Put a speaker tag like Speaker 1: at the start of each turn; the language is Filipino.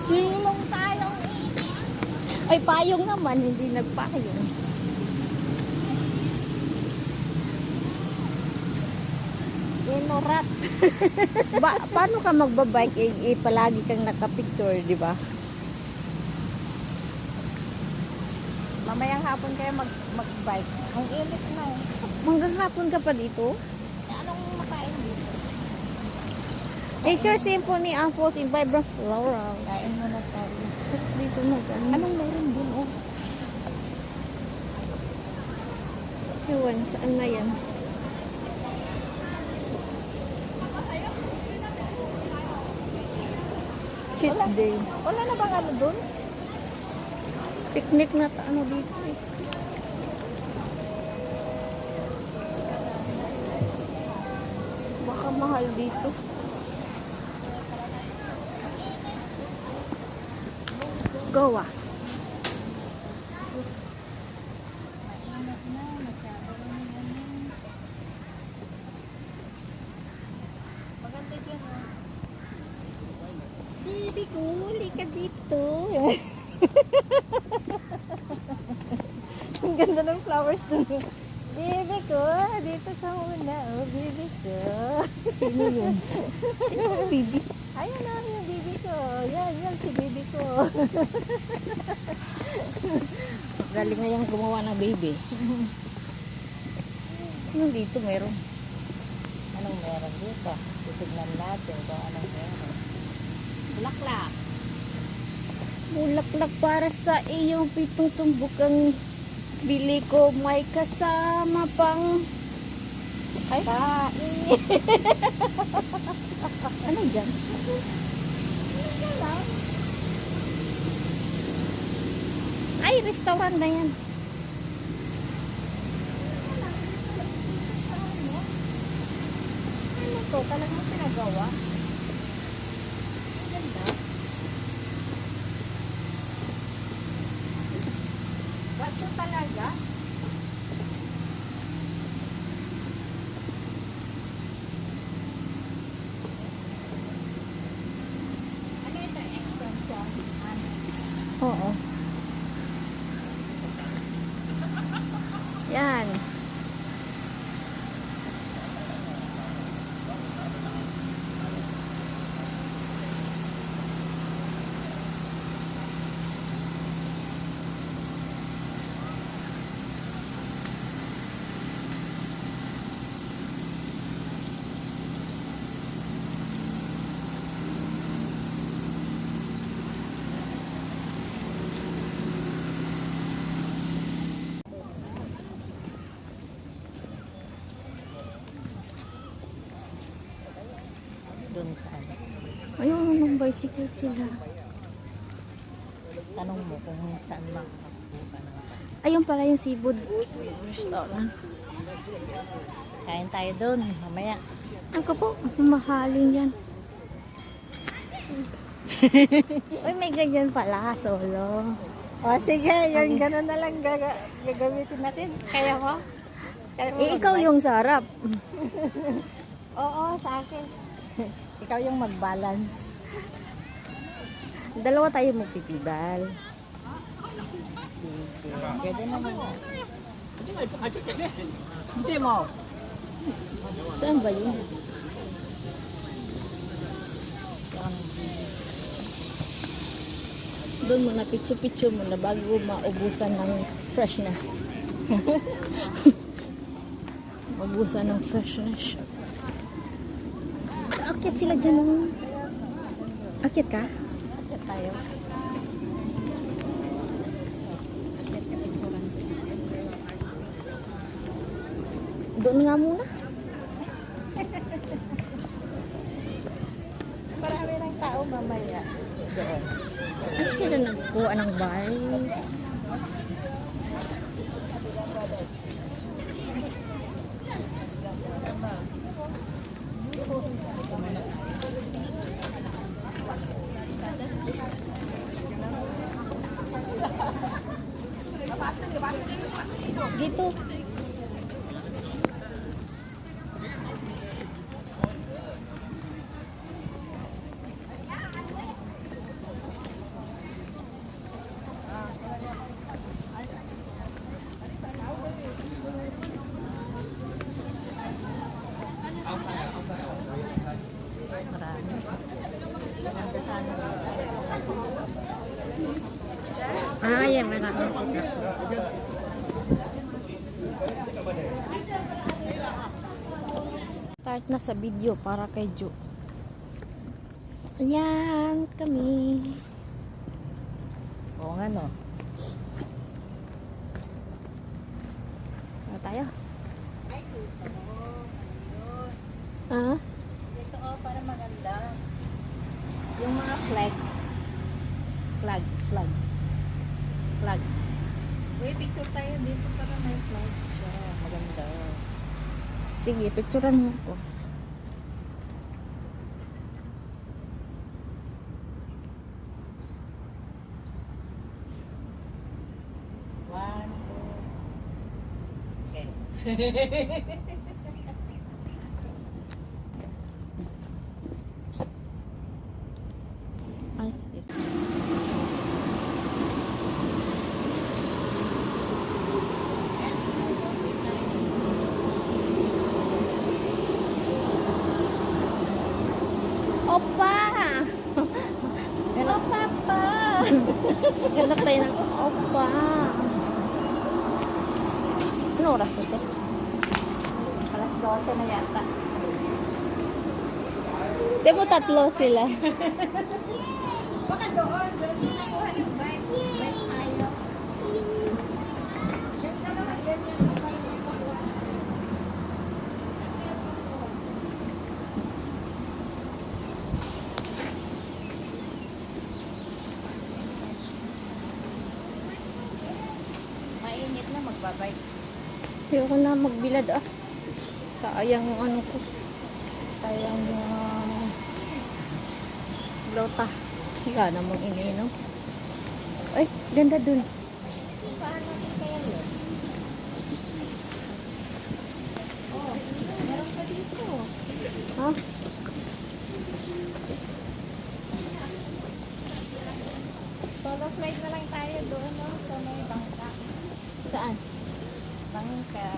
Speaker 1: Silong tayong ay payong naman, hindi nagpayong.
Speaker 2: Inorat.
Speaker 1: Paano ka magbabike palagi kang nakapicture, di ba?
Speaker 2: Mamayang hapon kayo mag-bike. Ang init na.
Speaker 1: Hanggang hapon ka pa dito?
Speaker 2: Anong makain dito?
Speaker 1: Nature Symphony ang falls in vibrant floral.
Speaker 2: Kain mo na tayo.
Speaker 1: Sarap dito mag-ano.
Speaker 2: Anong meron dun, oh?
Speaker 1: Ewan, saan na yan? Cheat day.
Speaker 2: Wala na bang ano dun?
Speaker 1: Picnic na ano dito eh. Baka mahal dito. Go ah.
Speaker 2: Mainit na. Masyado na yan. Maganda dyan, oh. Baby ko, huli ka dito. Ang ganda ng flowers dun. Baby ko, dito ka muna. Oh, baby ko.
Speaker 1: Sino yun? Sino yung baby?
Speaker 2: Ayun na yung baby ko. Yan si baby ko.
Speaker 1: Galing na yung gumawa ng baby. Anong dito meron?
Speaker 2: Anong meron dito? Titignan natin kung anong meron. Bulaklak.
Speaker 1: Bulaklak para sa iyong pitong tumbukang bili ko may kasama pang
Speaker 2: Ay, kain.
Speaker 1: ano dyan? Ay, restaurant na yan.
Speaker 2: Ano to? Talagang pinagawa? Ganda. Ba't to talaga? Ano ito? Extension? Annex.
Speaker 1: Oo. Yan.
Speaker 2: Doon sa ano.
Speaker 1: Ayun, ng bicycle sila.
Speaker 2: Tanong mo kung saan makakakuha ng
Speaker 1: Ayun pala yung seafood restaurant.
Speaker 2: kain tayo doon mamaya.
Speaker 1: Ako po, mahalin yan. Uy, may ganyan pala, solo.
Speaker 2: O sige, yun gano'n na lang gagamitin natin. Kaya mo? Kaya mo
Speaker 1: Ikaw
Speaker 2: mag-bike?
Speaker 1: yung sarap.
Speaker 2: Oo, sa akin. Ikaw yung mag-balance.
Speaker 1: Dalawa tayo magpipidal.
Speaker 2: Pwede naman.
Speaker 1: Hindi mo. Saan ba yun? Doon mo na picture-picture mo na bago maubusan ng freshness. Maubusan ng freshness. Akit sila dyan. Oh. Akit ka?
Speaker 2: Akit tayo. Akit ka picturean.
Speaker 1: Doon nga muna.
Speaker 2: Marami ng tao mamaya. Doon.
Speaker 1: Saan sila nagkuha ng bike? Dito.
Speaker 2: Marami. Maganda sana.
Speaker 1: Yan, marami. Start na sa video para kay Jo. Ayan, kami.
Speaker 2: Oo nga no.
Speaker 1: Ano tayo?
Speaker 2: Ay, dito.
Speaker 1: Ah?
Speaker 2: Dito para maganda. Yung mga flag. Flag. Uy, picture tayo dito para may flag siya. Maganda.
Speaker 1: Sige, picturean mo ko.
Speaker 2: One, two. Okay.
Speaker 1: Ay,
Speaker 2: Yes.
Speaker 1: Opa! Opa pa! Ganap tayo ng opa. Ano oras ito?
Speaker 2: Alas 12 na yata.
Speaker 1: Di mo tatlo sila.
Speaker 2: Baka doon. Doon nakuha yung bright. Bright tayo. Ganda naman. Ganyan. Mainit na magbabike.
Speaker 1: Ayoko na magbilad ah. Sayang yung ano ko. Sayang yung blota. Higa namang ininom. Ay, ganda dun.
Speaker 2: Paano natin kaya yun? Oh, meron pa dito.
Speaker 1: Ha?
Speaker 2: Solo flight na lang tayo doon, no? Sa may bangka.
Speaker 1: Saan?
Speaker 2: Bangka.